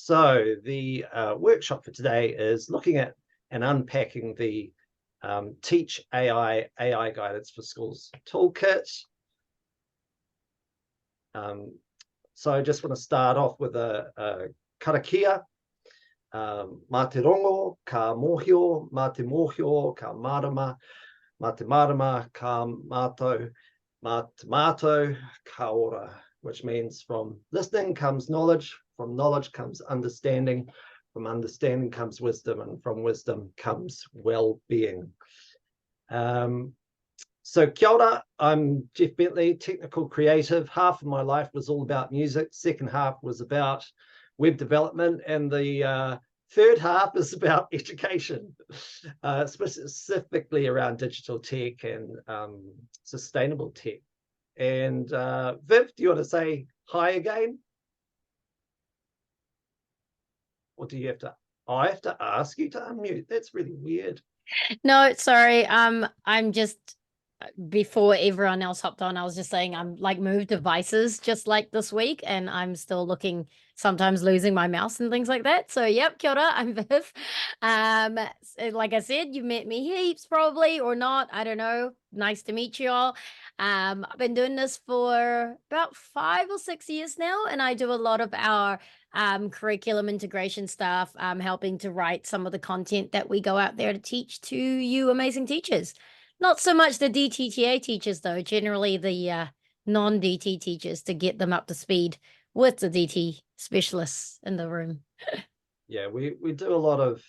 So the workshop for today is looking at and unpacking the TeachAI AI Guidance for Schools toolkit. So I just want to start off with a karakia. Mā te rongo, ka mōhio, mā te mōhio, ka marama, mā te marama, ka mātou, mā te mātou, ka ora, which means from listening comes knowledge, from knowledge comes understanding, from understanding comes wisdom, and from wisdom comes well-being. So kia ora, I'm Jeff Bentley, technical creative. Half of my life was all about music. Second half was about web development, and the third half is about education, specifically around digital tech and sustainable tech. And Viv, do you want to say hi again? Or do you have to? I have to ask you to unmute. That's really weird. No, sorry. I'm just, before everyone else hopped on, I was just saying I'm like moved devices just like this week, and I'm still sometimes losing my mouse and things like that. So yep, kia ora, I'm Viv. So like I said, you met me heaps probably or not, I don't know. Nice to meet you all. I've been doing this for about 5 or 6 years now, and I do a lot of our curriculum integration stuff, helping to write some of the content that we go out there to teach to you amazing teachers. Not so much the DTTA teachers, though, generally the non-DT teachers, to get them up to speed with the DT specialists in the room. Yeah, we do a lot of,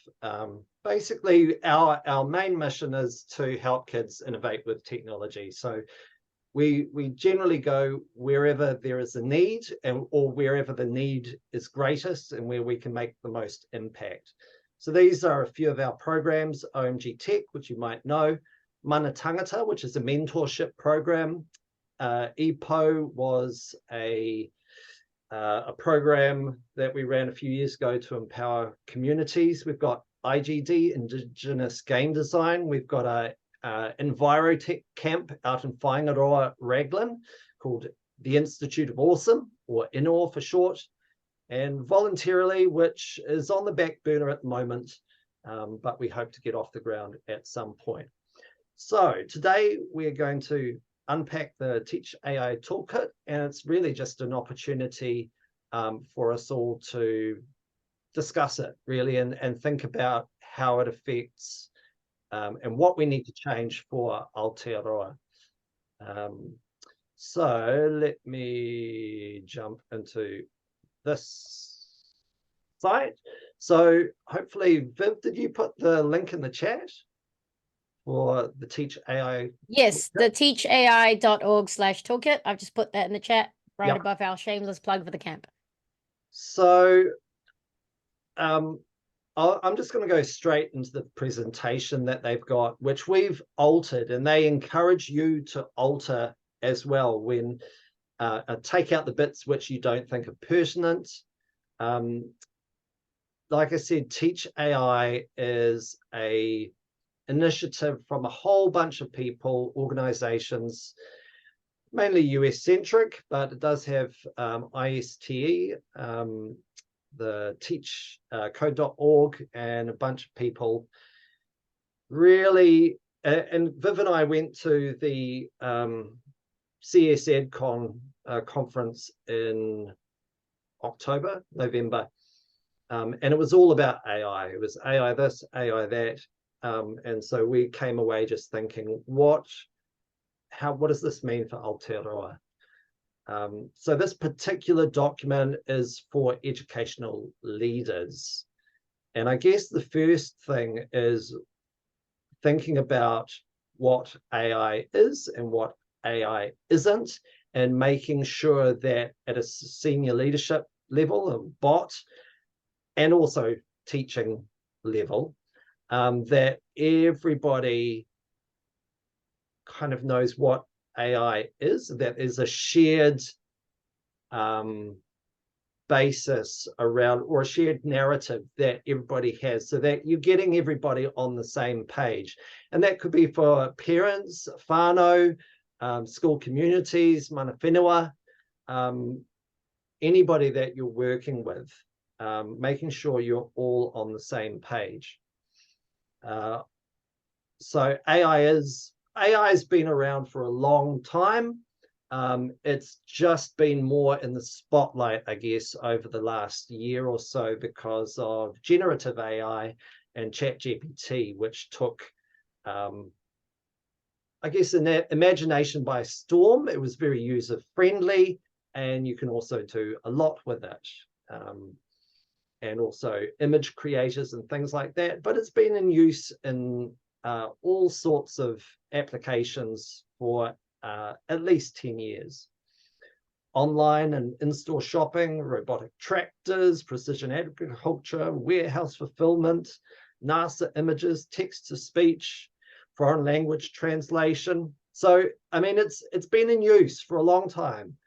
basically our main mission is to help kids innovate with technology. So we generally go wherever there is a need or wherever the need is greatest and where we can make the most impact. So these are a few of our programs: OMG Tech, which you might know; Mana Tangata, which is a mentorship program; EPO was a program that we ran a few years ago to empower communities. We've got IGD, Indigenous Game Design. We've got a Envirotech camp out in Aotearoa, Raglan, called the Institute of Awesome, or INAW for short, and Voluntarily, which is on the back burner at the moment, but we hope to get off the ground at some point. So today we're going to unpack the TeachAI Toolkit, and it's really just an opportunity for us all to discuss it, really, and think about how it affects and what we need to change for Aotearoa. So let me jump into this site. So hopefully, Viv, did you put the link in the chat for the TeachAI? Yes, the teachai.org/toolkit. I've just put that in the chat right above our shameless plug for the camp. So I'm just going to go straight into the presentation that they've got, which we've altered, and they encourage you to alter as well when take out the bits which you don't think are pertinent. Like I said, TeachAI is a initiative from a whole bunch of people, organizations, mainly US-centric, but it does have ISTE, the teachcode.org, and a bunch of people. Really, and Viv and I went to the CSEdCon conference in November, and it was all about AI. It was AI this, AI that, and so we came away just thinking, what does this mean for Aotearoa? So this particular document is for educational leaders. And I guess the first thing is thinking about what AI is and what AI isn't, and making sure that at a senior leadership level, a bot, and also teaching level, that everybody kind of knows what AI is, that is a shared basis around, or a shared narrative that everybody has, so that you're getting everybody on the same page. And that could be for parents, whānau, school communities, mana whenua, anybody that you're working with. making sure you're all on the same page. So AI has been around for a long time. It's just been more in the spotlight, I guess, over the last year or so because of generative AI and ChatGPT, which took, I guess, imagination by storm. It was very user-friendly, and you can also do a lot with it. And also image creators and things like that. But it's been in use in all sorts of applications for at least 10 years. Online and in-store shopping, robotic tractors, precision agriculture, warehouse fulfillment, NASA images, text-to-speech, foreign language translation. So, I mean, it's been in use for a long time.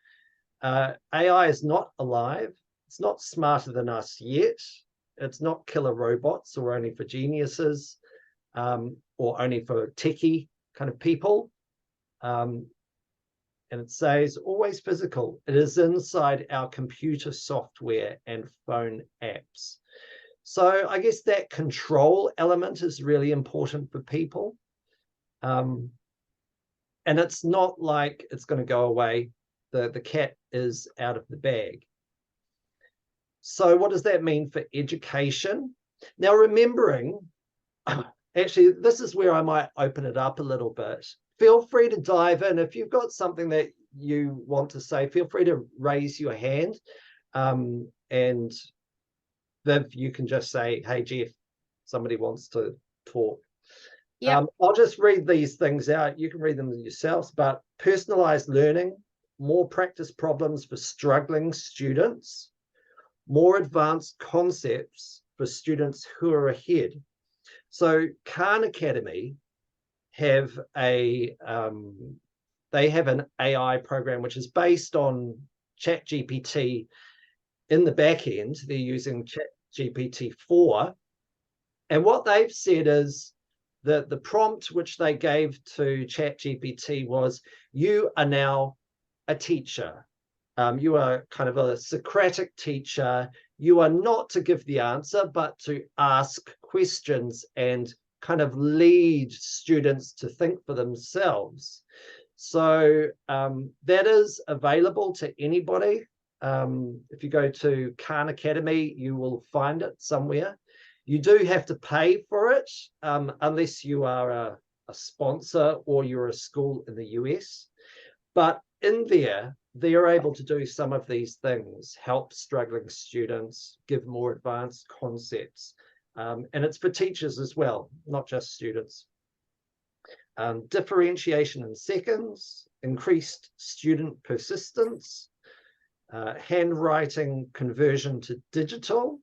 AI is not alive. It's not smarter than us yet. It's not killer robots or only for geniuses or only for techie kind of people. And it says always physical. It is inside our computer software and phone apps. So I guess that control element is really important for people. And it's not like it's going to go away. The cat is out of the bag. So what does that mean for education? Now, remembering, actually, this is where I might open it up a little bit. Feel free to dive in. If you've got something that you want to say, feel free to raise your hand. And Viv, you can just say, hey, Jeff, somebody wants to talk. Yeah. I'll just read these things out. You can read them yourselves, but personalized learning, more practice problems for struggling students, more advanced concepts for students who are ahead. So Khan Academy have they have an AI program which is based on ChatGPT in the back end. They're using ChatGPT-4. And what they've said is that the prompt which they gave to ChatGPT was, you are now a teacher. You are kind of a Socratic teacher. You are not to give the answer, but to ask questions and kind of lead students to think for themselves. So that is available to anybody. If you go to Khan Academy, you will find it somewhere. You do have to pay for it unless you are a sponsor or you're a school in the US. But in there, they're able to do some of these things, help struggling students, give more advanced concepts. And it's for teachers as well, not just students. Differentiation in seconds, increased student persistence, handwriting conversion to digital,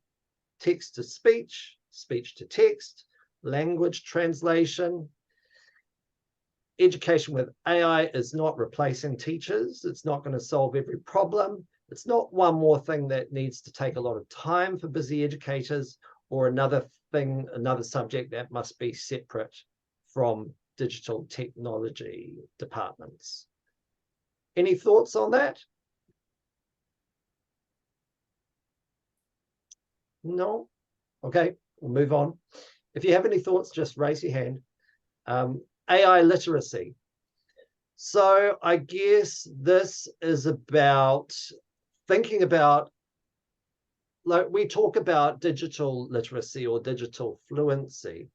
text to speech, speech to text, language translation. Education with AI is not replacing teachers. It's not going to solve every problem. It's not one more thing that needs to take a lot of time for busy educators or another thing, another subject that must be separate from digital technology departments. Any thoughts on that? No? Okay, we'll move on. If you have any thoughts, just raise your hand. AI literacy. So I guess this is about thinking about, like we talk about digital literacy or digital fluency,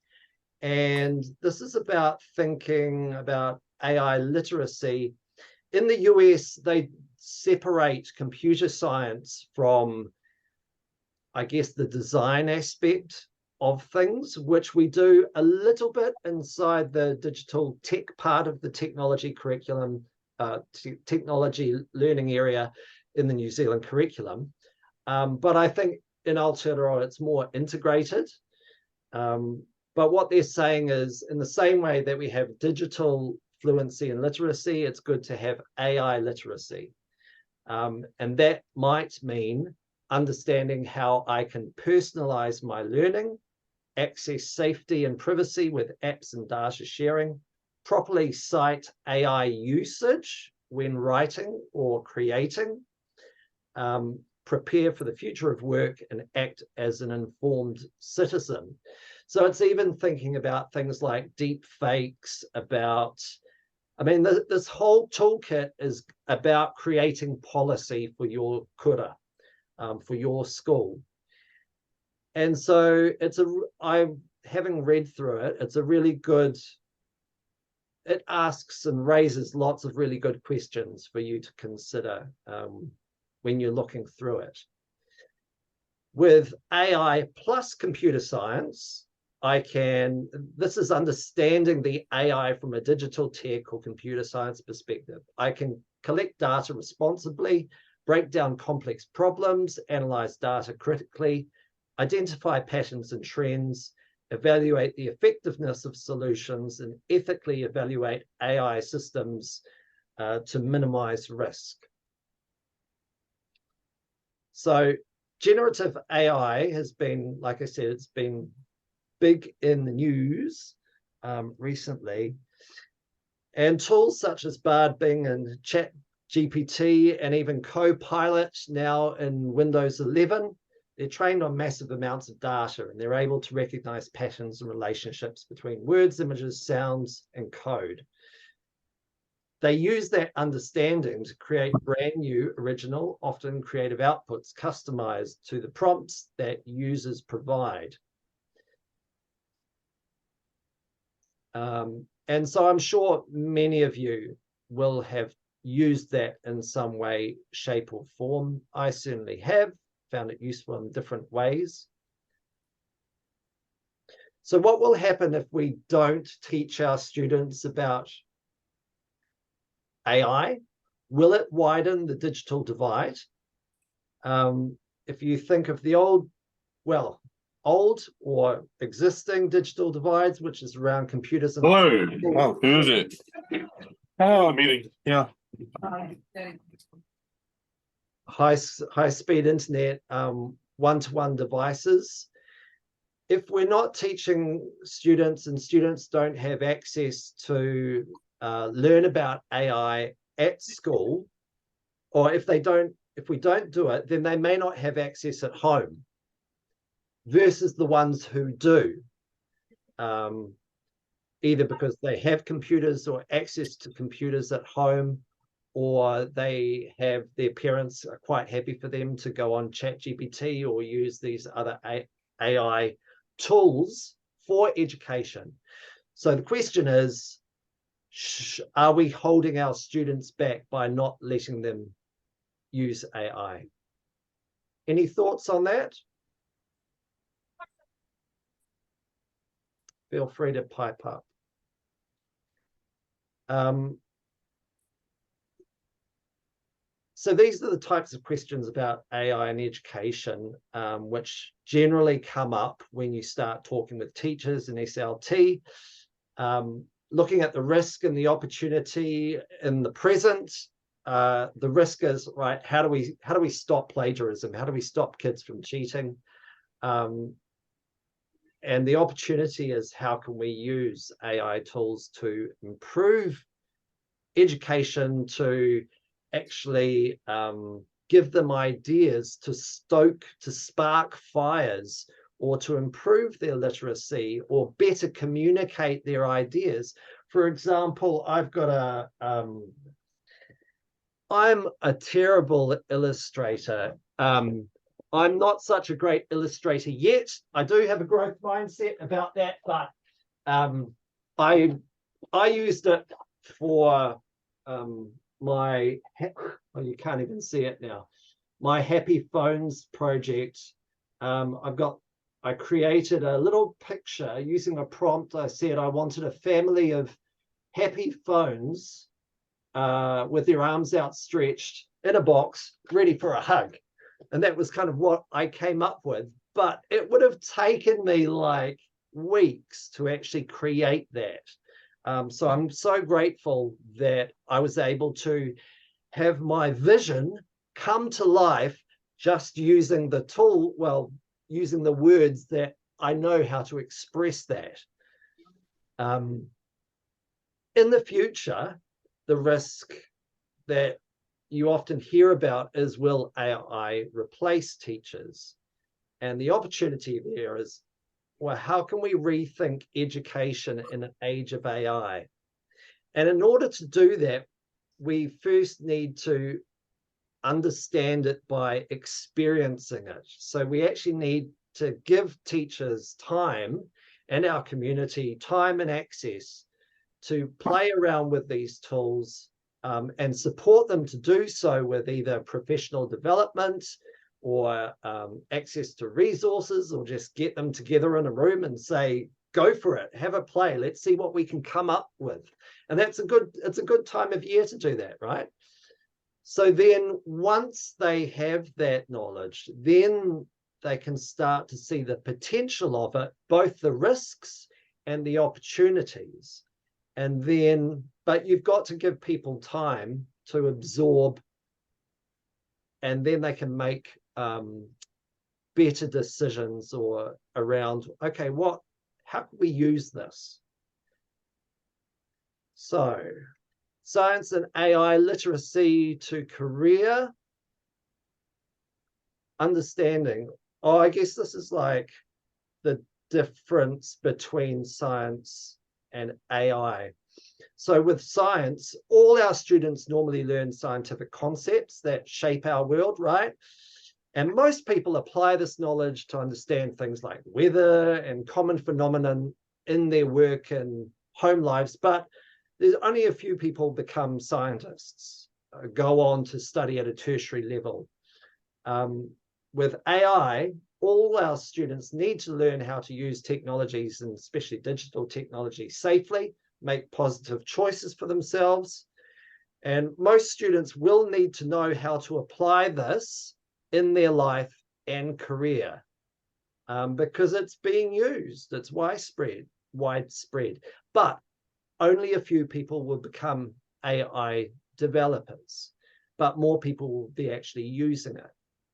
and this is about thinking about AI literacy. In the US, they separate computer science from, I guess, the design aspect of things, which we do a little bit inside the digital tech part of the technology curriculum, technology learning area in the New Zealand curriculum. But I think in Aotearoa, it's more integrated. But what they're saying is, in the same way that we have digital fluency and literacy, it's good to have AI literacy. And that might mean understanding how I can personalize my learning, access safety and privacy with apps and data sharing, properly cite AI usage when writing or creating, prepare for the future of work and act as an informed citizen. So it's even thinking about things like deep fakes, about, I mean, this whole toolkit is about creating policy for your kura, for your school. And so having read through it, it's a really good, it asks and raises lots of really good questions for you to consider when you're looking through it. With AI plus computer science, this is understanding the AI from a digital tech or computer science perspective. I can collect data responsibly, break down complex problems, analyze data critically, identify patterns and trends, evaluate the effectiveness of solutions, and ethically evaluate AI systems to minimize risk. So generative AI has been, like I said, it's been big in the news recently. And tools such as Bard, Bing, and ChatGPT, and even Copilot now in Windows 11, they're trained on massive amounts of data, and they're able to recognize patterns and relationships between words, images, sounds, and code. They use that understanding to create brand new, original, often creative outputs customized to the prompts that users provide. And so I'm sure many of you will have used that in some way, shape, or form. I certainly have found it useful in different ways. So what will happen if we don't teach our students about AI? Will it widen the digital divide? If you think of the old or existing digital divides, which is around computers and hello. Wow, who is it? Oh, meeting. Yeah. high-speed internet, one-to-one devices. If we're not teaching students and students don't have access to learn about AI at school, or if we don't do it, then they may not have access at home versus the ones who do, either because they have computers or access to computers at home, or they have their parents are quite happy for them to go on ChatGPT or use these other AI tools for education. So the question is, are we holding our students back by not letting them use AI? Any thoughts on that? Feel free to pipe up. So these are the types of questions about AI in education, which generally come up when you start talking with teachers in SLT, looking at the risk and the opportunity in the present. The risk is, right, how do we stop plagiarism? How do we stop kids from cheating? And the opportunity is, how can we use AI tools to improve education, to actually give them ideas to spark fires, or to improve their literacy, or better communicate their ideas. For example, I'm a terrible illustrator. I'm not such a great illustrator yet. I do have a growth mindset about that, but I used it for you can't even see it now, my Happy Phones project. I created a little picture using a prompt. I said I wanted a family of happy phones with their arms outstretched in a box, ready for a hug. And that was kind of what I came up with. But it would have taken me like weeks to actually create that. So I'm so grateful that I was able to have my vision come to life just using the tool, using the words that I know how to express that. In the future, the risk that you often hear about is, will AI replace teachers? And the opportunity there is, well, how can we rethink education in an age of AI? And in order to do that, we first need to understand it by experiencing it. So we actually need to give teachers time, and our community time and access to play around with these tools, and support them to do so with either professional development or access to resources, or just get them together in a room and say, go for it, have a play, let's see what we can come up with. And it's a good time of year to do that, right? So then once they have that knowledge, then they can start to see the potential of it, both the risks and the opportunities. And then, but you've got to give people time to absorb, and then they can make better decisions or around, okay, how can we use this? So, science and AI literacy to career understanding. Oh, I guess this is like the difference between science and AI. So with science, all our students normally learn scientific concepts that shape our world, right? And most people apply this knowledge to understand things like weather and common phenomenon in their work and home lives, but there's only a few people become scientists, go on to study at a tertiary level. With AI, all our students need to learn how to use technologies, and especially digital technology, safely, make positive choices for themselves. And most students will need to know how to apply this in their life and career, because it's being used, it's widespread. But only a few people will become AI developers, but more people will be actually using it.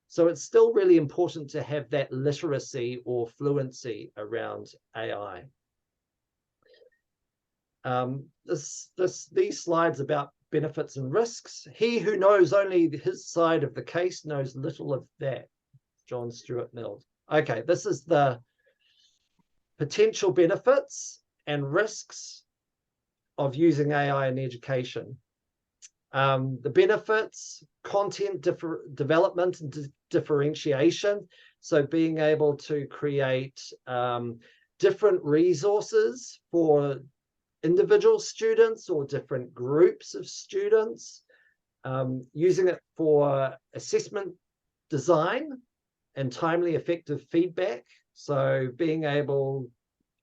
So it's still really important to have that literacy or fluency around AI. These slides about benefits and risks. He who knows only his side of the case knows little of that. John Stuart Mill. Okay, this is the potential benefits and risks of using AI in education. The benefits: content development and differentiation. So being able to create different resources for individual students or different groups of students, using it for assessment design and timely, effective feedback. So being able,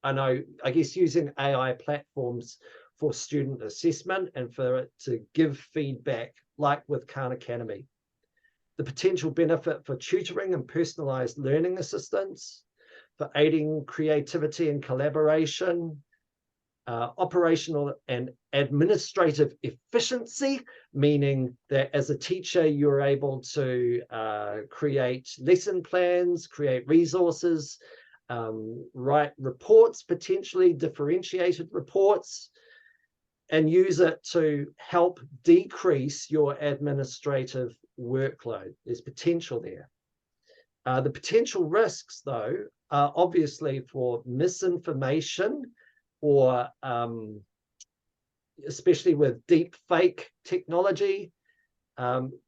I guess using AI platforms for student assessment and for it to give feedback, like with Khan Academy. The potential benefit for tutoring and personalized learning assistance, for aiding creativity and collaboration, operational and administrative efficiency, meaning that as a teacher, you're able to create lesson plans, create resources, write reports, potentially differentiated reports, and use it to help decrease your administrative workload. There's potential there. The potential risks, though, are obviously for misinformation, or especially with deep fake technology,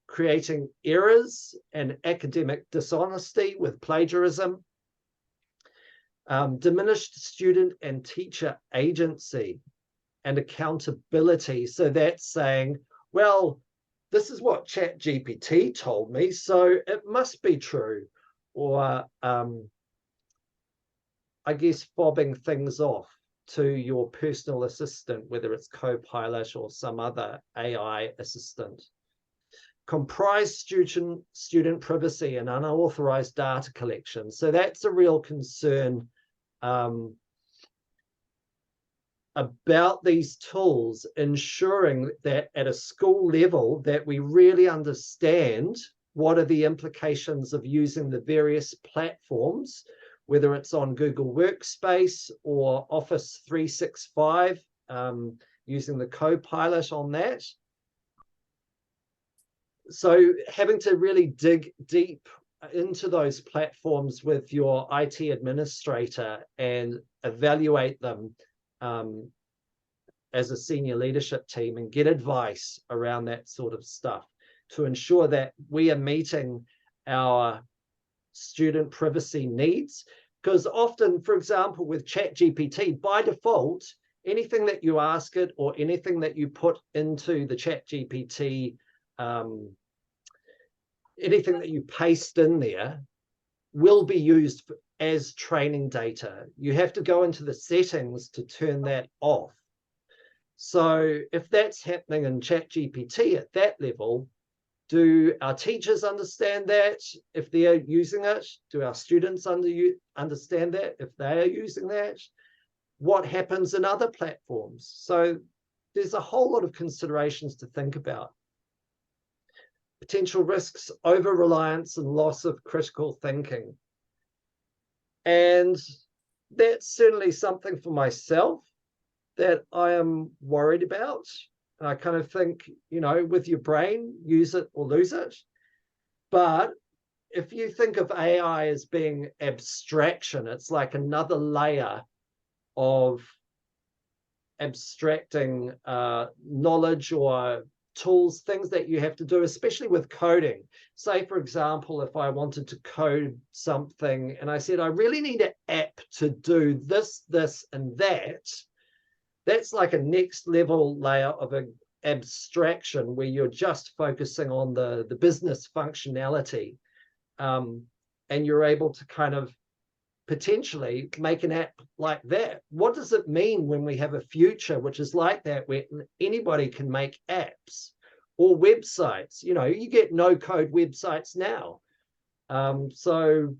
creating errors and academic dishonesty with plagiarism, diminished student and teacher agency and accountability. So that's saying, well, this is what ChatGPT told me, so it must be true. Or I guess fobbing things off to your personal assistant, whether it's Copilot or some other AI assistant. Comprise student privacy and unauthorized data collection. So that's a real concern about these tools, ensuring that at a school level that we really understand what are the implications of using the various platforms, whether it's on Google Workspace or Office 365, using the Copilot on that. So having to really dig deep into those platforms with your IT administrator and evaluate them as a senior leadership team and get advice around that sort of stuff to ensure that we are meeting our student privacy needs. Because often, for example, with ChatGPT, by default, anything that you ask it or anything that you put into the ChatGPT, anything that you paste in there will be used as training data. You have to go into the settings to turn that off. So if that's happening in ChatGPT at that level, do our teachers understand that if they're using it? Do our students understand that if they are using that? What happens in other platforms? So there's a whole lot of considerations to think about. Potential risks, over-reliance and loss of critical thinking. And that's certainly something for myself that I am worried about. And I kind of think, you know, with your brain, use it or lose it. But if you think of AI as being abstraction, it's like another layer of abstracting knowledge or tools, things that you have to do, especially with coding. Say, for example, if I wanted to code something and I said, I really need an app to do this, this, and that, that's like a next level layer of an abstraction where you're just focusing on the business functionality. And you're able to kind of potentially make an app like that. What does it mean when we have a future which is like that, where anybody can make apps or websites? You know, you get no code websites now. So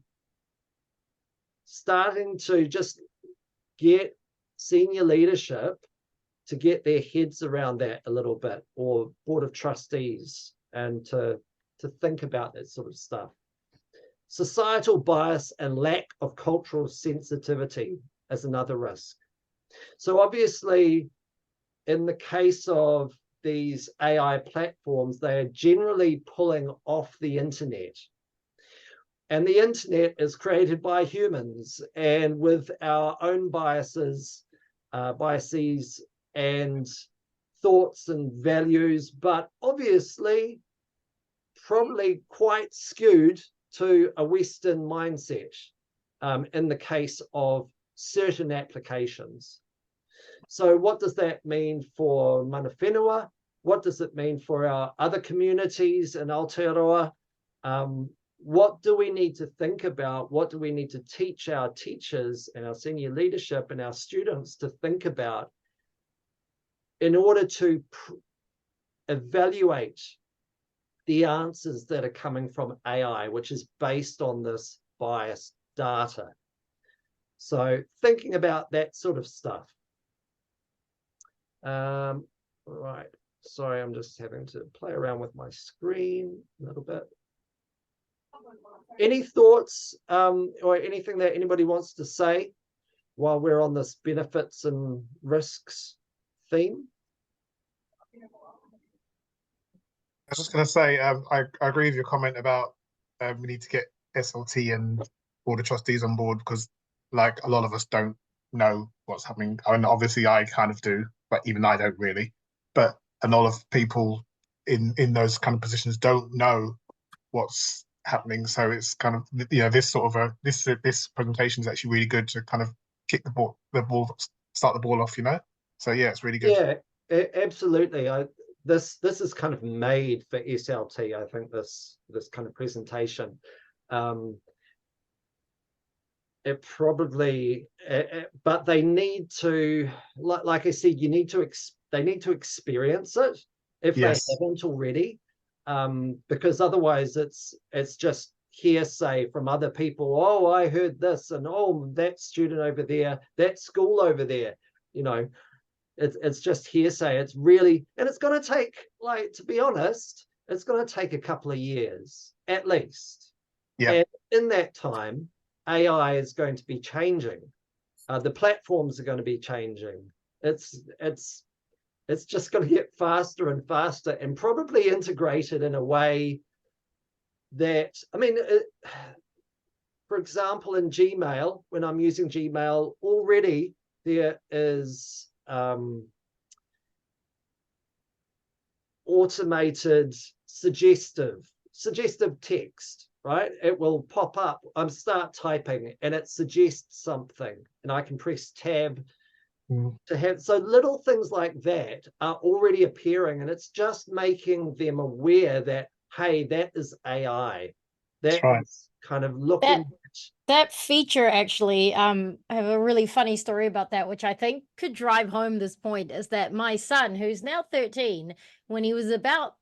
starting to just get senior leadership to get their heads around that a little bit, or board of trustees, and to think about that sort of stuff. Societal bias and lack of cultural sensitivity is another risk. So obviously, in the case of these AI platforms, they are generally pulling off the internet. And the internet is created by humans and with our own biases and thoughts and values, but obviously probably quite skewed to a Western mindset in the case of certain applications. So what does that mean for mana whenua? What does it mean for our other communities in Aotearoa? What do we need to think about? What do we need to teach our teachers and our senior leadership and our students to think about in order to evaluate the answers that are coming from AI, which is based on this biased data? So thinking about that sort of stuff. Right, sorry, I'm just having to play around with my screen a little bit. Any thoughts or anything that anybody wants to say while we're on this benefits and risks theme? I was just going to say, I agree with your comment about we need to get SLT and board of trustees on board, because like a lot of us don't know what's happening. I mean, obviously I kind of do, but even I don't really. But a lot of people in those kind of positions don't know what's happening. So it's kind of, you know, this sort of this presentation is actually really good to kind of kick the ball, start the ball off, you know. So yeah, it's really good. Yeah, absolutely. This is kind of made for SLT. I think this kind of presentation. It probably, but they need to, like I said, they need to experience it if they haven't already, because otherwise it's just hearsay from other people. Oh, I heard this, and oh, that student over there, that school over there, you know. It's just hearsay. It's really, and it's going to take, like, to be honest, it's going to take a couple of years at least. Yeah. And in that time, AI is going to be changing. The platforms are going to be changing. It's It's just going to get faster and faster, and probably integrated in a way that, I mean, for example, in Gmail, when I'm using Gmail, already there is automated suggestive text, right? It will pop up. I start typing and it suggests something, and I can press tab to have. So little things like that are already appearing, and it's just making them aware that, hey, that is AI. That's right. Is kind of looking that feature actually, I have a really funny story about that, which I think could drive home this point, is that my son, who's now 13, when he was about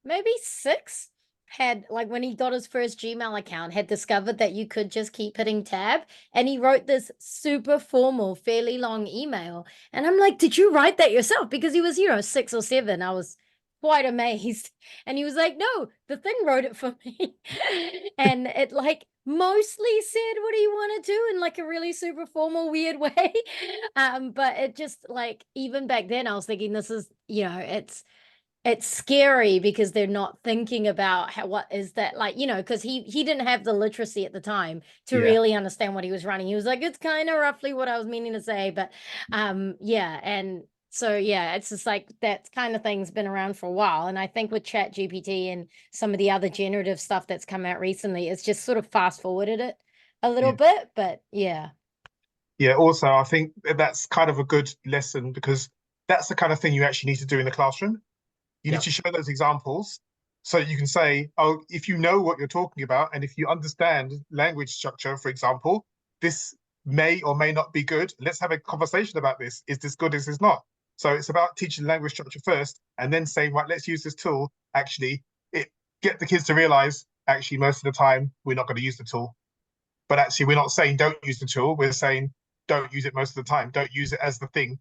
maybe 6, had, like, when he got his first Gmail account, had discovered that you could just keep hitting tab, and he wrote this super formal, fairly long email. And I'm like, did you write that yourself? Because he was, 6 or 7. I was quite amazed. And he was like, no, the thing wrote it for me. And it, like, mostly said what he wanted to in, like, a really super formal, weird way. But it just, like, even back then I was thinking, this is, it's scary because they're not thinking about what is that, like, because he didn't have the literacy at the time to really understand what he was running. He was like, it's kind of roughly what I was meaning to say, but yeah. And so, yeah, it's just like that kind of thing's been around for a while. And I think with ChatGPT and some of the other generative stuff that's come out recently, it's just sort of fast forwarded it a little bit, but yeah. Yeah, also, I think that's kind of a good lesson, because that's the kind of thing you actually need to do in the classroom. You need to show those examples so you can say, oh, if you know what you're talking about, and if you understand language structure, for example, this may or may not be good. Let's have a conversation about this. Is this good? Is this not? So it's about teaching language structure first, and then saying, right, let's use this tool. Actually, get the kids to realize, actually, most of the time, we're not going to use the tool. But actually, we're not saying don't use the tool. We're saying don't use it most of the time. Don't use it as the thing.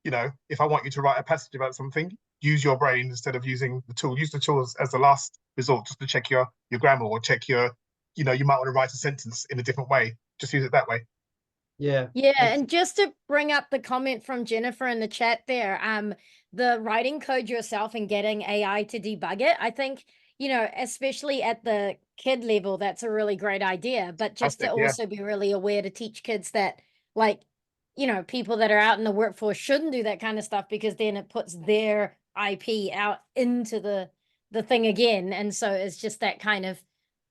If I want you to write a passage about something, use your brain instead of using the tool. Use the tool as the last resort, just to check your grammar, or check you might want to write a sentence in a different way. Just use it that way. Yeah, and just to bring up the comment from Jennifer in the chat there, the writing code yourself and getting AI to debug it, I think, especially at the kid level, that's a really great idea. But just to also be really aware to teach kids that, like, people that are out in the workforce shouldn't do that kind of stuff, because then it puts their IP out into the thing again. And so it's just that kind of,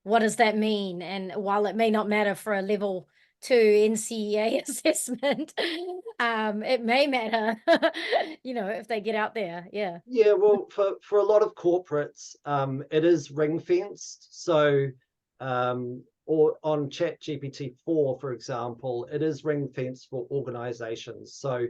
what does that mean? And while it may not matter for a level 2 NCEA assessment, it may matter, if they get out there. Yeah. Yeah, well, for a lot of corporates, it is ring fenced. So or on ChatGPT 4, for example, it is ring fenced for organizations. So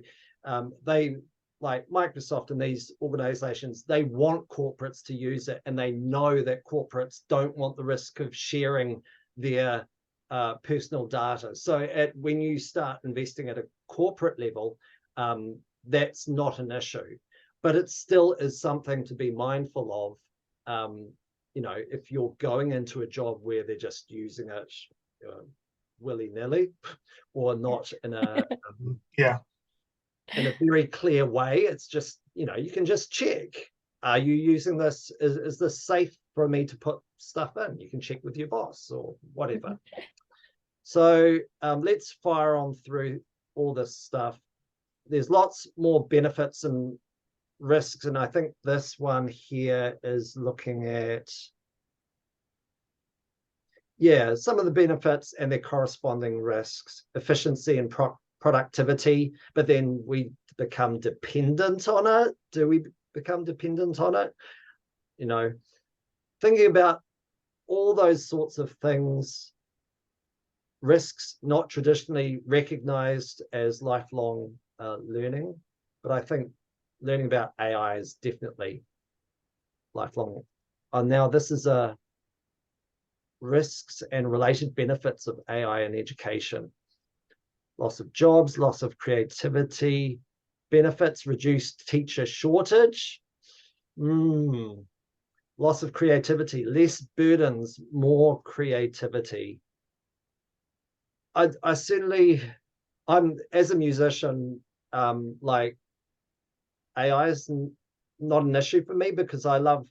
they, like Microsoft and these organizations, they want corporates to use it, and they know that corporates don't want the risk of sharing their personal data. So when you start investing at a corporate level, that's not an issue, but it still is something to be mindful of. If you're going into a job where they're just using it willy-nilly, or not in a in a very clear way. It's just, you can just check, are you using this? Is this safe for me to put stuff in? You can check with your boss or whatever. So let's fire on through all this stuff. There's lots more benefits and risks, and I think this one here is looking at some of the benefits and their corresponding risks. Efficiency and productivity, but then we become dependent on it. Do we become dependent on it? Thinking about all those sorts of things. Risks not traditionally recognized as lifelong learning, but I think learning about AI is definitely lifelong. Now this is a risks and related benefits of AI in education. Loss of jobs, loss of creativity. Benefits: reduced teacher shortage. Loss of creativity, less burdens, more creativity. I certainly, I'm, as a musician, like, AI is not an issue for me because I love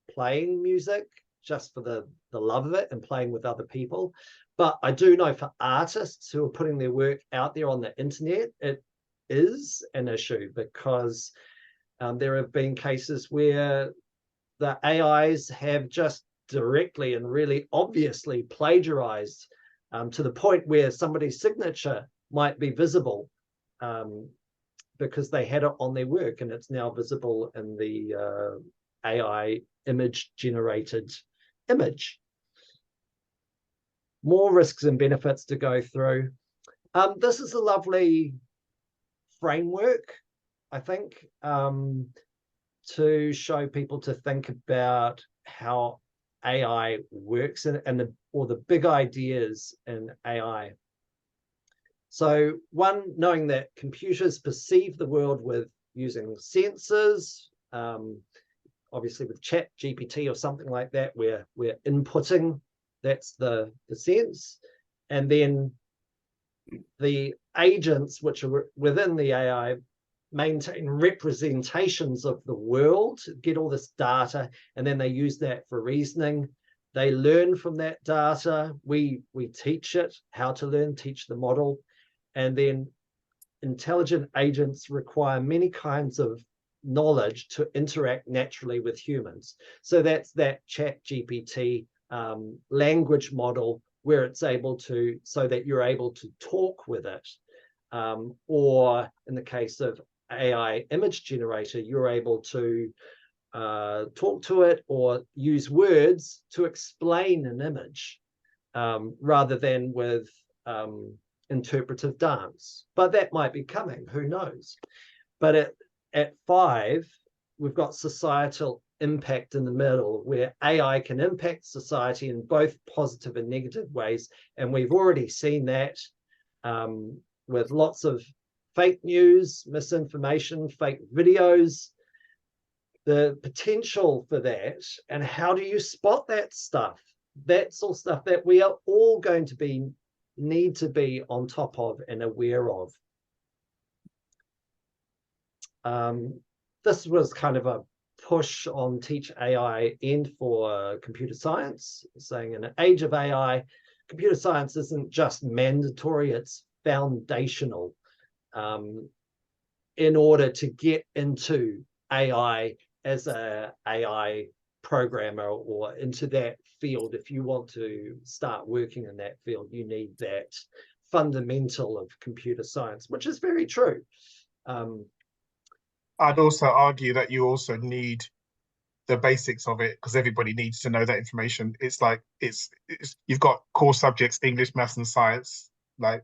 playing music just for the love of it and playing with other people. But I do know for artists who are putting their work out there on the internet, it is an issue because there have been cases where the AIs have just directly and really obviously plagiarized to the point where somebody's signature might be visible because they had it on their work, and it's now visible in the AI image generated image. More risks and benefits to go through. This is a lovely framework, I think, to show people to think about how AI works and the big ideas in AI. So one, knowing that computers perceive the world with using sensors, obviously with ChatGPT or something like that, where we're inputting, that's the sense. And then the agents which are within the AI maintain representations of the world, get all this data, and then they use that for reasoning. They learn from that data. We teach it how to learn, teach the model. And then intelligent agents require many kinds of knowledge to interact naturally with humans. So that's that ChatGPT language model where it's able to, so that you're able to talk with it. Or in the case of AI image generator, you're able to talk to it or use words to explain an image rather than with interpretive dance. But that might be coming, who knows? But at 5, we've got societal impact in the middle, where AI can impact society in both positive and negative ways. And we've already seen that with lots of fake news, misinformation, fake videos, the potential for that. And how do you spot that stuff? That's all stuff that we are all going to need to be on top of and aware of. This was kind of a push on TeachAI and for computer science, saying in an age of AI, computer science isn't just mandatory, it's foundational in order to get into AI as a AI programmer or into that field. If you want to start working in that field, you need that fundamental of computer science, which is very true. I'd also argue that you also need the basics of it because everybody needs to know that information. It's like it's you've got core subjects, English, maths, and science, like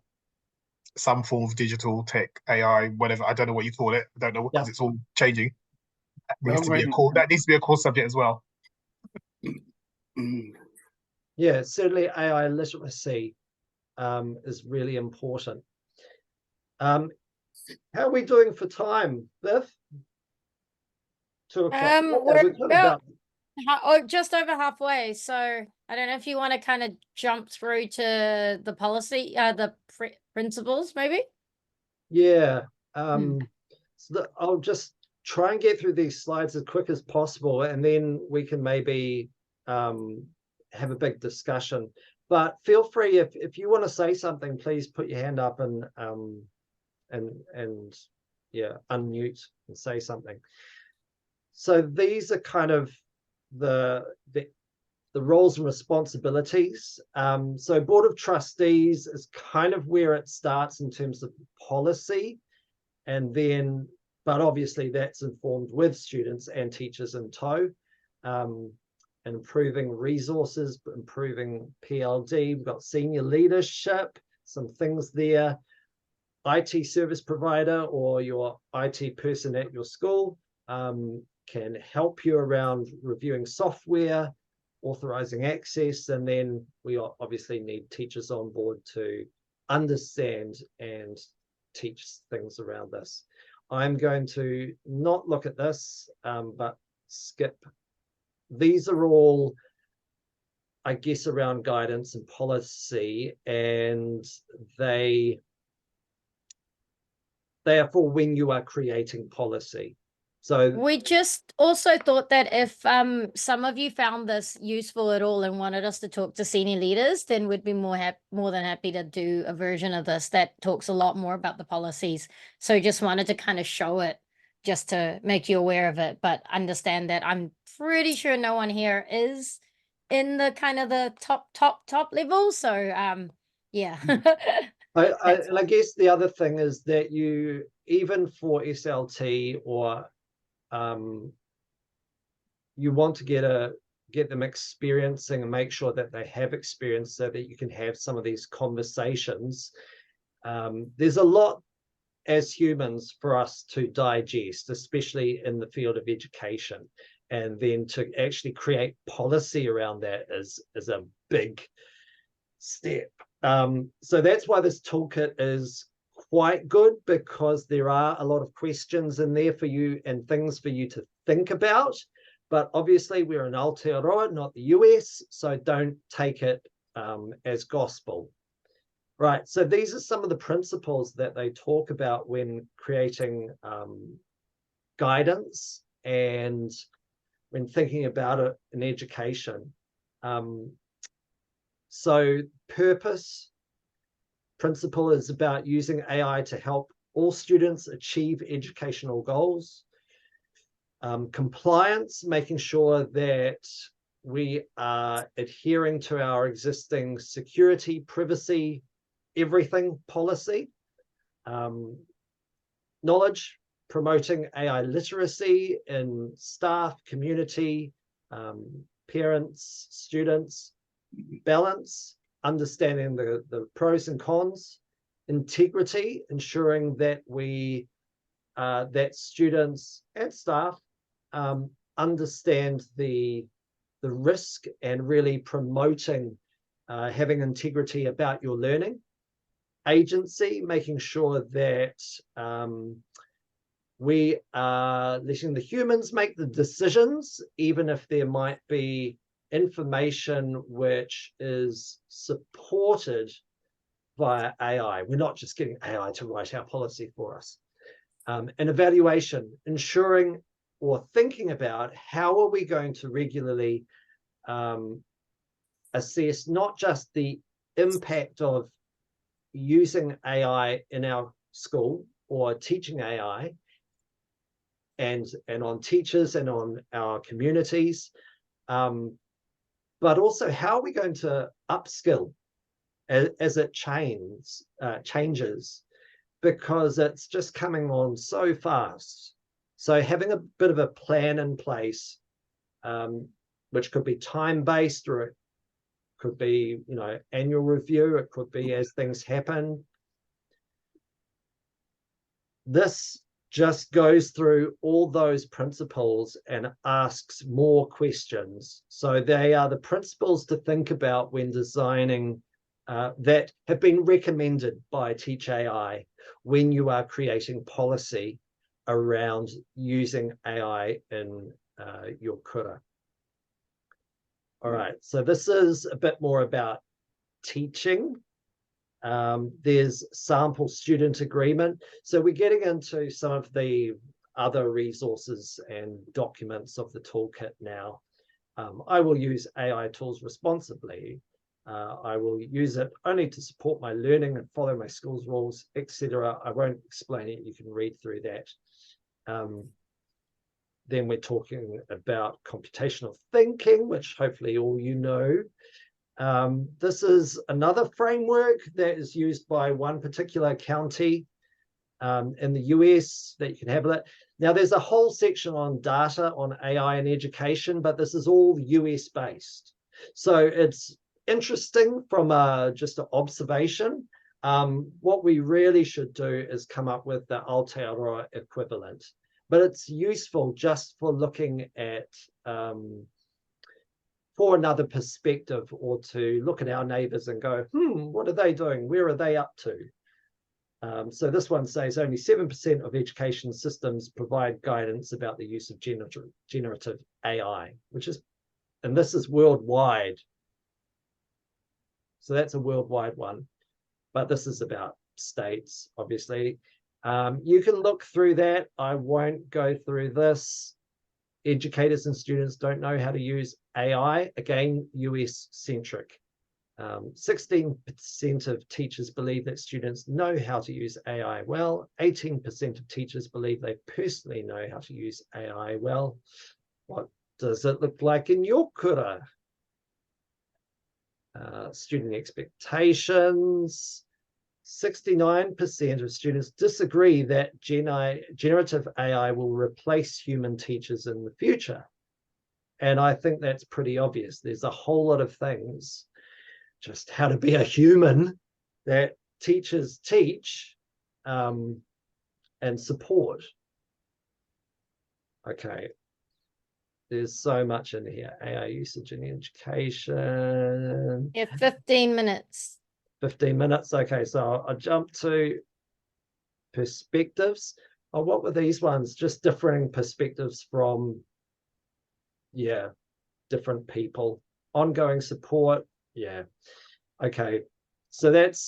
some form of digital tech, AI, whatever. I don't know what you call it. I don't know because it's all changing. That needs to be a core subject as well. Yeah, certainly AI literacy is really important. How are we doing for time, Viv? 2 o'clock. We're just over halfway. So I don't know if you want to kind of jump through to the policy, the principles, maybe. Yeah. So I'll just try and get through these slides as quick as possible, and then we can maybe have a big discussion. But feel free, if you want to say something, please put your hand up and yeah, unmute and say something. So these are kind of the roles and responsibilities. So Board of Trustees is kind of where it starts in terms of policy, and then, but obviously that's informed with students and teachers in tow. Improving resources, improving PLD. We've got senior leadership, some things there. IT service provider or your IT person at your school can help you around reviewing software, authorizing access, and then we obviously need teachers on board to understand and teach things around this. I'm going to not look at this, but skip. These are all, I guess, around guidance and policy, and they are for when you are creating policy. So We just also thought that if some of you found this useful at all and wanted us to talk to senior leaders, then we'd be more than happy to do a version of this that talks a lot more about the policies. So just wanted to kind of show it just to make you aware of it, but understand that I'm pretty sure no one here is in the kind of the top level. So yeah. I guess the other thing is that you, even for SLT or you want to get them experiencing and make sure that they have experience so that you can have some of these conversations. There's a lot as humans for us to digest, especially in the field of education, and then to actually create policy around that is a big step. So that's why this toolkit is quite good, because there are a lot of questions in there for you and things for you to think about. But obviously we're in Aotearoa, not the US, so don't take it as gospel. Right, so these are some of the principles that they talk about when creating guidance and when thinking about it in education. So purpose principle is about using AI to help all students achieve educational goals. Compliance, making sure that we are adhering to our existing security, privacy, everything policy. Knowledge, promoting AI literacy in staff, community, parents, students. Balance, understanding the pros and cons. Integrity, ensuring that we that students and staff understand the risk and really promoting having integrity about your learning. Agency, making sure that we are letting the humans make the decisions, even if there might be information which is supported via AI. We're not just getting AI to write our policy for us. And evaluation, ensuring or thinking about how are we going to regularly assess not just the impact of using AI in our school or teaching AI and on teachers and on our communities, but also how are we going to upskill as it changes, because it's just coming on so fast. So having a bit of a plan in place, which could be time-based, or it could be, annual review, it could be as things happen. This just goes through all those principles and asks more questions. So they are the principles to think about when designing that have been recommended by TeachAI when you are creating policy around using AI in your kura. All right, so this is a bit more about teaching. There's sample student agreement. So we're getting into some of the other resources and documents of the toolkit now. I will use AI tools responsibly. I will use it only to support my learning and follow my school's rules, etc. I won't explain it. You can read through that. Then we're talking about computational thinking, which hopefully all you know. This is another framework that is used by one particular county in the US that you can have it. Now, there's a whole section on data on AI and education, but this is all US based. So it's interesting from just an observation. What we really should do is come up with the Aotearoa equivalent, but it's useful just for looking at for another perspective, or to look at our neighbors and go, what are they doing? Where are they up to? So this one says only 7% of education systems provide guidance about the use of generative AI, and this is worldwide. So that's a worldwide one, but this is about states, obviously. You can look through that. I won't go through this. Educators and students don't know how to use AI. Again, US centric. 16% of teachers believe that students know how to use AI well. 18% of teachers believe they personally know how to use AI well. What does it look like in your kura? Student expectations. 69% of students disagree that generative AI will replace human teachers in the future. And I think that's pretty obvious. There's a whole lot of things, just how to be a human, that teachers teach and support. Okay. There's so much in here. AI usage in education. Yeah, 15 minutes. 15 minutes. Okay, so I'll jump to perspectives. Oh, what were these ones? Just differing perspectives from, yeah, different people. Ongoing support. Yeah. Okay. So that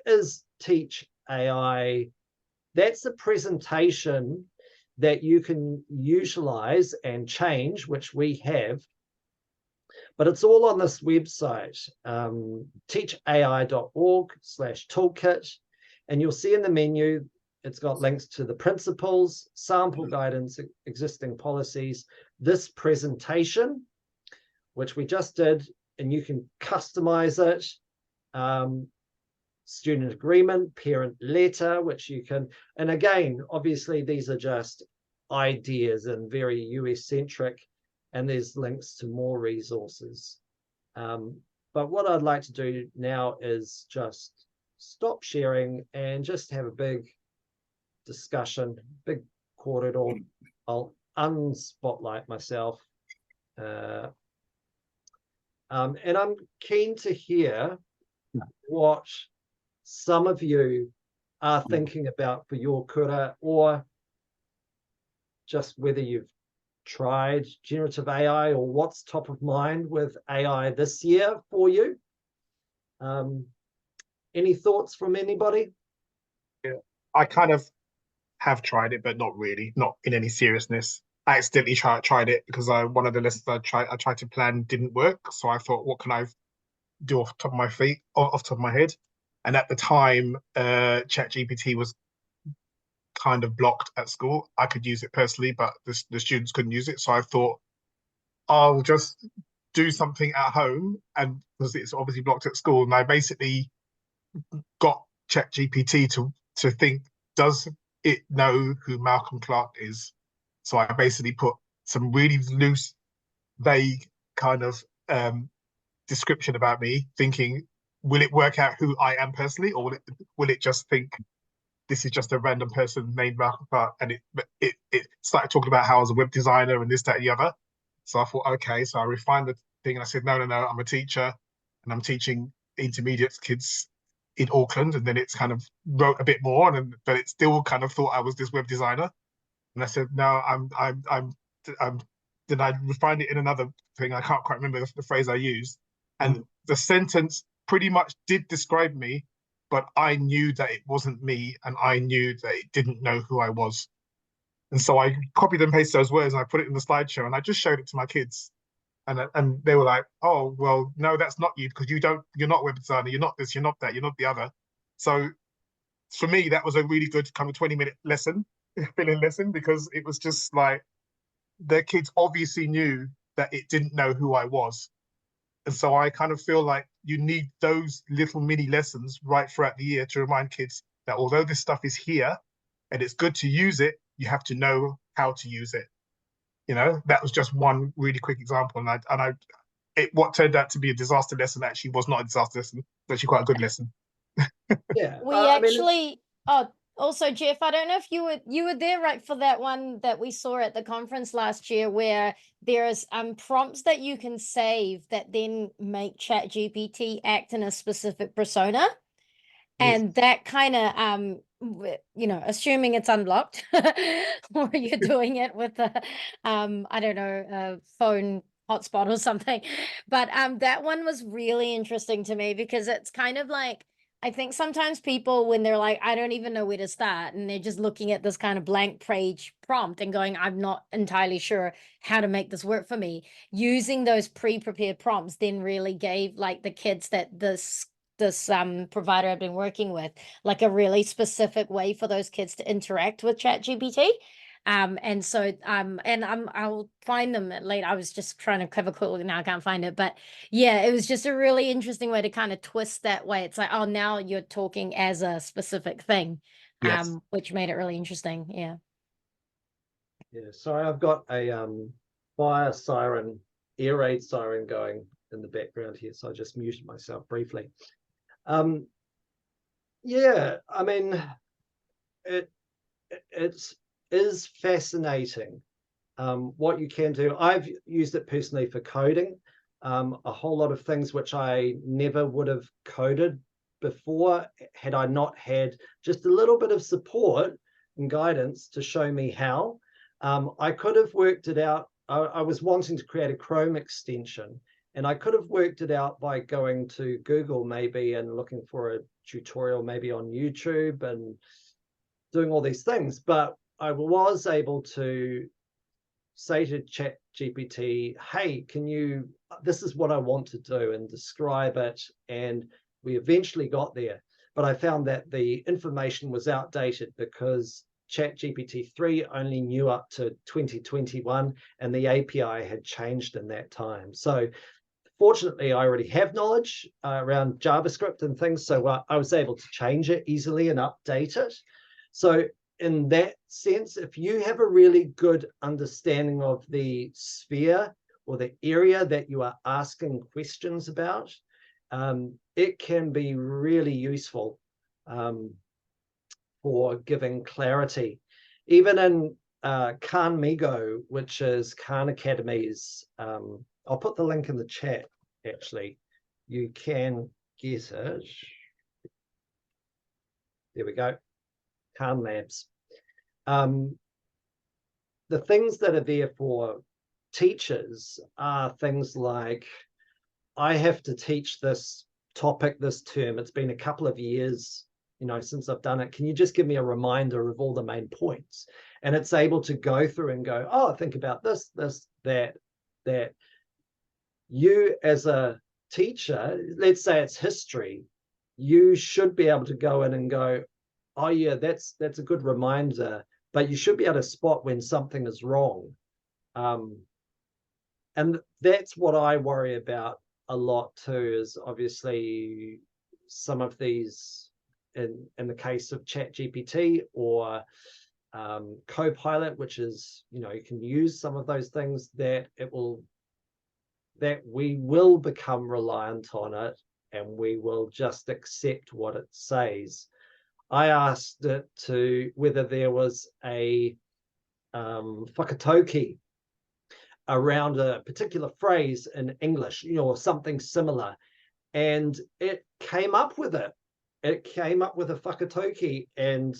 is TeachAI. That's a presentation that you can utilize and change, which we have. But it's all on this website, teachai.org/toolkit. And you'll see in the menu, it's got links to the principles, sample guidance, existing policies, this presentation, which we just did, and you can customize it. Student agreement, parent letter, which you can, and again, obviously these are just ideas and very US centric, and there's links to more resources. But what I'd like to do now is just stop sharing and just have a big discussion, big corridor. I'll unspotlight myself. And I'm keen to hear what some of you are thinking about for your kura, or just whether you've tried generative AI or what's top of mind with AI this year for you. Any thoughts from anybody? Yeah, I kind of have tried it, but not really, not in any seriousness. I accidentally tried it because one of the lessons I tried to plan didn't work. So I thought, what can I do off the top of my feet, off the top of my head? And at the time, ChatGPT was kind of blocked at school. I could use it personally, but the students couldn't use it. So I thought, I'll just do something at home, and because it's obviously blocked at school. And I basically got ChatGPT to think, does it know who Malcolm Clark is? So I basically put some really loose, vague kind of description about me, thinking, will it work out who I am personally, or will it just think this is just a random person named Malcolm Clark? And it started talking about how I was a web designer and this, that, and the other. So I thought, okay, so I refined the thing and I said, no, I'm a teacher and I'm teaching intermediate kids in Auckland. And then it's kind of wrote a bit more, but it still kind of thought I was this web designer. And I said, no, I'm then I refined it in another thing. I can't quite remember the phrase I used. And the sentence pretty much did describe me, but I knew that it wasn't me, and I knew that it didn't know who I was. And so I copied and pasted those words and I put it in the slideshow and I just showed it to my kids. And they were like, oh, well, no, that's not you, because you're not a web designer, you're not this, you're not that, you're not the other. So for me, that was a really good kind of 20-minute lesson, filling lesson, because it was just like, their kids obviously knew that it didn't know who I was. And so I kind of feel like you need those little mini lessons right throughout the year to remind kids that although this stuff is here and it's good to use it, you have to know how to use it. You know, that was just one really quick example. What turned out to be a disaster lesson actually was not a disaster lesson. It's actually quite a good lesson. Yeah. We actually, also, Jeff, I don't know if you were there, right, for that one that we saw at the conference last year, where there's prompts that you can save that then make ChatGPT act in a specific persona. Yes. And that kind of, assuming it's unblocked, or you're doing it with a, I don't know, a phone hotspot or something. But that one was really interesting to me, because it's kind of like, I think sometimes people, when they're like, I don't even know where to start, and they're just looking at this kind of blank page prompt and going, I'm not entirely sure how to make this work for me. Using those pre-prepared prompts then really gave like the kids that this provider I've been working with, like a really specific way for those kids to interact with ChatGPT. And so I'll find them later. I was just trying to have a quick look, now I can't find it, but yeah, it was just a really interesting way to kind of twist that way. It's like, oh, now you're talking as a specific thing, Yes. which made it really interesting. Yeah. Yeah, sorry, I've got a fire siren, air raid siren going in the background here, so I just muted myself briefly. Yeah, I mean, it is fascinating what you can do. I've used it personally for coding, a whole lot of things which I never would have coded before had I not had just a little bit of support and guidance to show me how. I could have worked it out. I was wanting to create a Chrome extension, and I could have worked it out by going to Google maybe and looking for a tutorial maybe on YouTube and doing all these things. But I was able to say to ChatGPT, hey, this is what I want to do, and describe it. And we eventually got there. But I found that the information was outdated because ChatGPT 3 only knew up to 2021, and the API had changed in that time. So fortunately, I already have knowledge around JavaScript and things, so I was able to change it easily and update it. So in that sense, if you have a really good understanding of the sphere or the area that you are asking questions about, it can be really useful for giving clarity. Even in Khan Migo, which is Khan Academy's, I'll put the link in the chat, actually. You can get it. There we go. Khan Labs. The things that are there for teachers are things like, I have to teach this topic this term. It's been a couple of years, since I've done it. Can you just give me a reminder of all the main points? And it's able to go through and go, oh, think about this, that. You as a teacher, let's say it's history, you should be able to go in and go, oh yeah, that's a good reminder, but you should be able to spot when something is wrong. And that's what I worry about a lot too, is obviously some of these, in the case of ChatGPT or Copilot, which is, you can use some of those things, that we will become reliant on it, and we will just accept what it says. I asked it to whether there was a whakatauki around a particular phrase in English, or something similar, and it came up with it. It came up with a whakatauki, and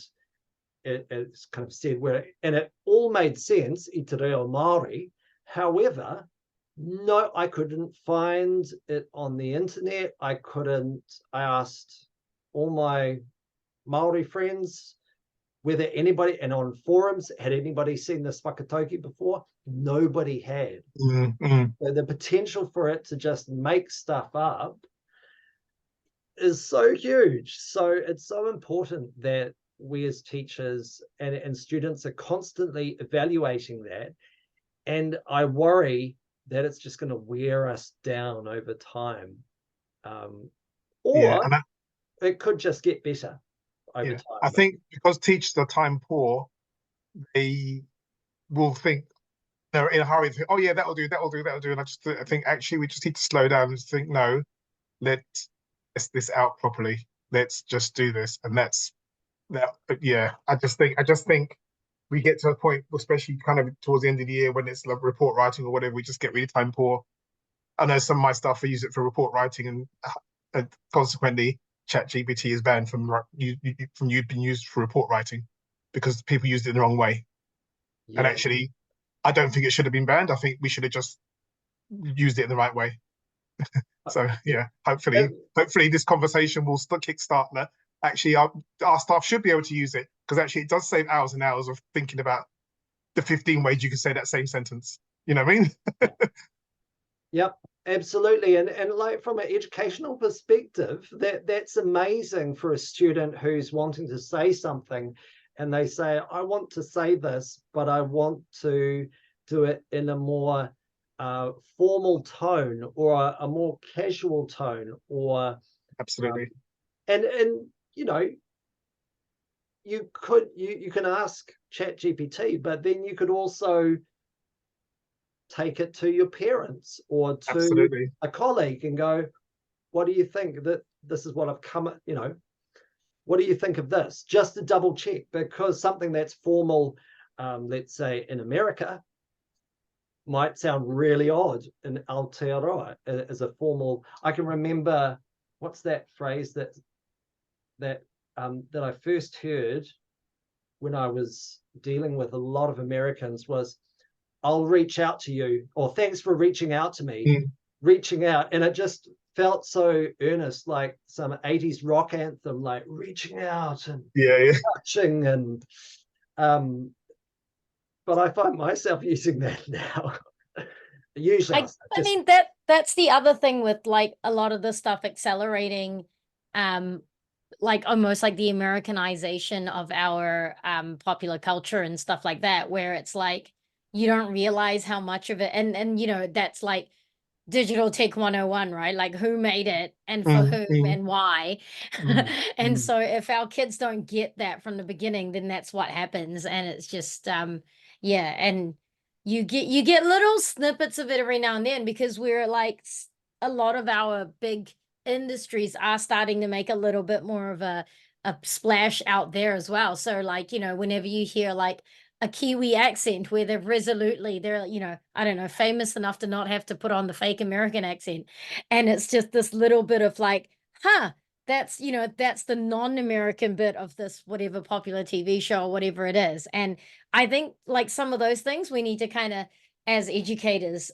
it's kind of said and it all made sense, i te reo Māori. However, no, I couldn't find it on the internet. I asked all my Maori friends whether anybody, and on forums, had anybody seen this whakatauki before? Nobody had. So the potential for it to just make stuff up is so huge. So it's so important that we as teachers and students are constantly evaluating that. And I worry that it's just going to wear us down over time. Or it could just get better over time. I think because teachers are time poor, they will think they're in a hurry to think, oh yeah, that'll do. And I think actually we just need to slow down and think, no, let's test this out properly. Let's just do this. And that's that. But yeah, I just think we get to a point, especially kind of towards the end of the year when it's like report writing or whatever, we just get really time poor. I know some of my stuff, I use it for report writing, and consequently, ChatGPT is banned from being used for report writing because people used it in the wrong way. Yeah. And actually, I don't think it should have been banned. I think we should have just used it in the right way. So yeah, hopefully this conversation will kickstart that. Actually, our staff should be able to use it, because actually it does save hours and hours of thinking about the 15 ways you can say that same sentence. You know what I mean? Yep, absolutely. And like from an educational perspective, that's amazing for a student who's wanting to say something and they say, I want to say this, but I want to do it in a more formal tone, or a more casual tone, or Absolutely. and you know, you can ask ChatGPT, but then you could also take it to your parents or to Absolutely. a colleague and go, what do you think? That this is what I've come, you know, what do you think of this? Just to double check, because something that's formal, let's say in America, might sound really odd in Aotearoa as a formal. I can remember, what's that phrase that I first heard when I was dealing with a lot of Americans was, I'll reach out to you, or thanks for reaching out to me, reaching out. And it just felt so earnest, like some 80s rock anthem, like reaching out and touching. And but I find myself using that now. Usually I mean, that's the other thing with like a lot of the stuff accelerating, like almost like the Americanization of our popular culture and stuff like that, where it's like you don't realize how much of it, and you know, that's like digital tech 101, right? Like who made it and for whom and why. And so if our kids don't get that from the beginning, then that's what happens. And it's just yeah, and you get little snippets of it every now and then, because we're like, a lot of our big industries are starting to make a little bit more of a splash out there as well. So like, you know, whenever you hear like a Kiwi accent where they're, you know, I don't know, famous enough to not have to put on the fake American accent. And it's just this little bit of like, that's, you know, that's the non-American bit of this, whatever popular TV show or whatever it is. And I think like some of those things we need to kind of, as educators,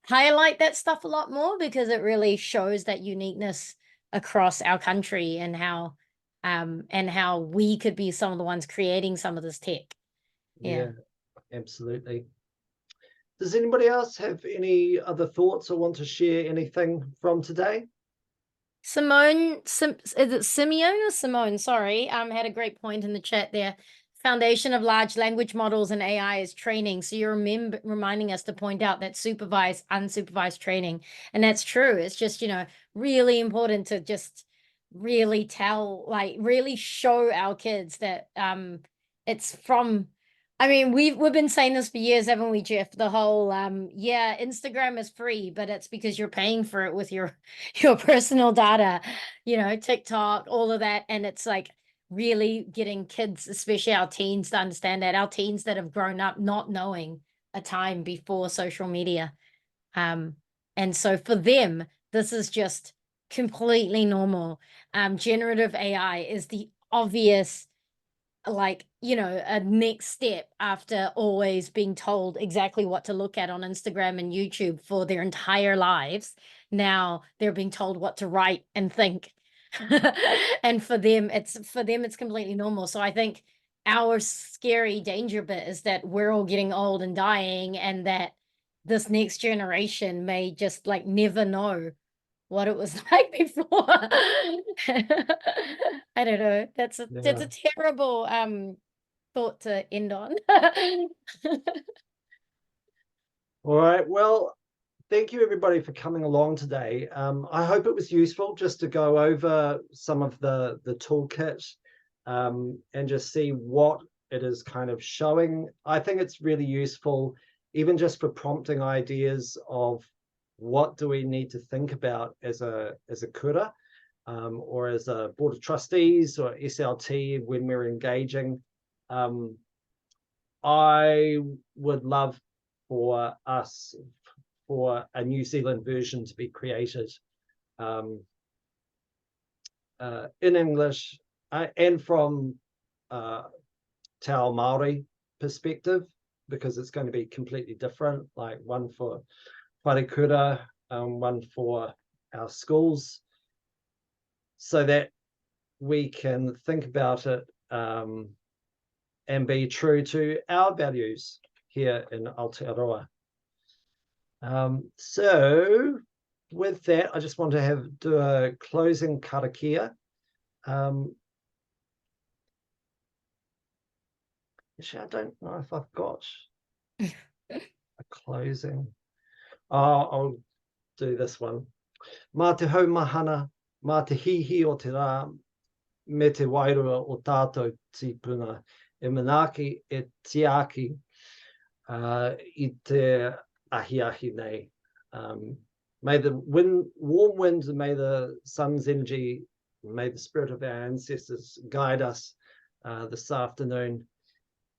highlight that stuff a lot more, because it really shows that uniqueness across our country, and how we could be some of the ones creating some of this tech. Yeah, absolutely. Does anybody else have any other thoughts or want to share anything from today? Simone, is it Simeon or Simone? Sorry, had a great point in the chat there. Foundation of large language models and AI is training. So you're reminding us to point out that supervised, unsupervised training. And that's true. It's just, you know, really important to just really tell, like really show our kids that it's from, I mean, we've been saying this for years, haven't we, Jeff? The whole yeah, Instagram is free, but it's because you're paying for it with your personal data, you know, TikTok, all of that. And it's like really getting kids, especially our teens, to understand that, our teens that have grown up not knowing a time before social media. And so for them, this is just completely normal. Generative AI is the obvious, like, you know, a next step after always being told exactly what to look at on Instagram and YouTube for their entire lives. Now they're being told what to write and think. And for them it's completely normal. So I think our scary danger bit is that we're all getting old and dying, and that this next generation may just like never know what it was like before. I don't know. That's a terrible thought to end on. All right. Well, thank you everybody for coming along today. I hope it was useful just to go over some of the toolkit and just see what it is kind of showing. I think it's really useful, even just for prompting ideas of what do we need to think about as a kura, or as a board of trustees or SLT when we're engaging. I would love for a New Zealand version to be created in English and from Te Ao Māori perspective, because it's going to be completely different, like one for whare kura, one for our schools, so that we can think about it and be true to our values here in Aotearoa. So with that, I just want to do a closing karakia. Actually, I don't know if I've got a closing. I'll do this one. Mā te haumahana, mā te hihi o te rā, me te wairua o tātou tipuna, e manaaki e tiaki I te ahi nei. May the warm winds and may the sun's energy, may the spirit of our ancestors guide us this afternoon.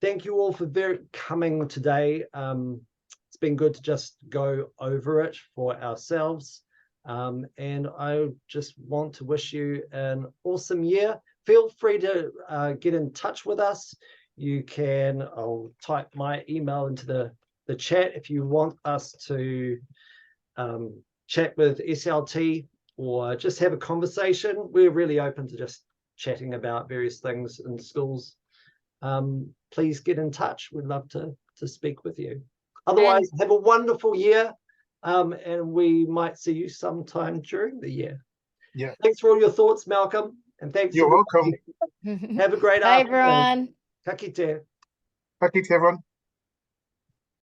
Thank you all for coming today. It's been good to just go over it for ourselves. And I just want to wish you an awesome year. Feel free to get in touch with us. You can, I'll type my email into the chat if you want us to chat with SLT or just have a conversation. We're really open to just chatting about various things in schools. Please get in touch. We'd love to speak with you. Otherwise, have a wonderful year, and we might see you sometime during the year. Yeah. Thanks for all your thoughts, Malcolm, and thanks. You're welcome. Have a great Bye, afternoon. everyone. Ka kite. Thank you to everyone.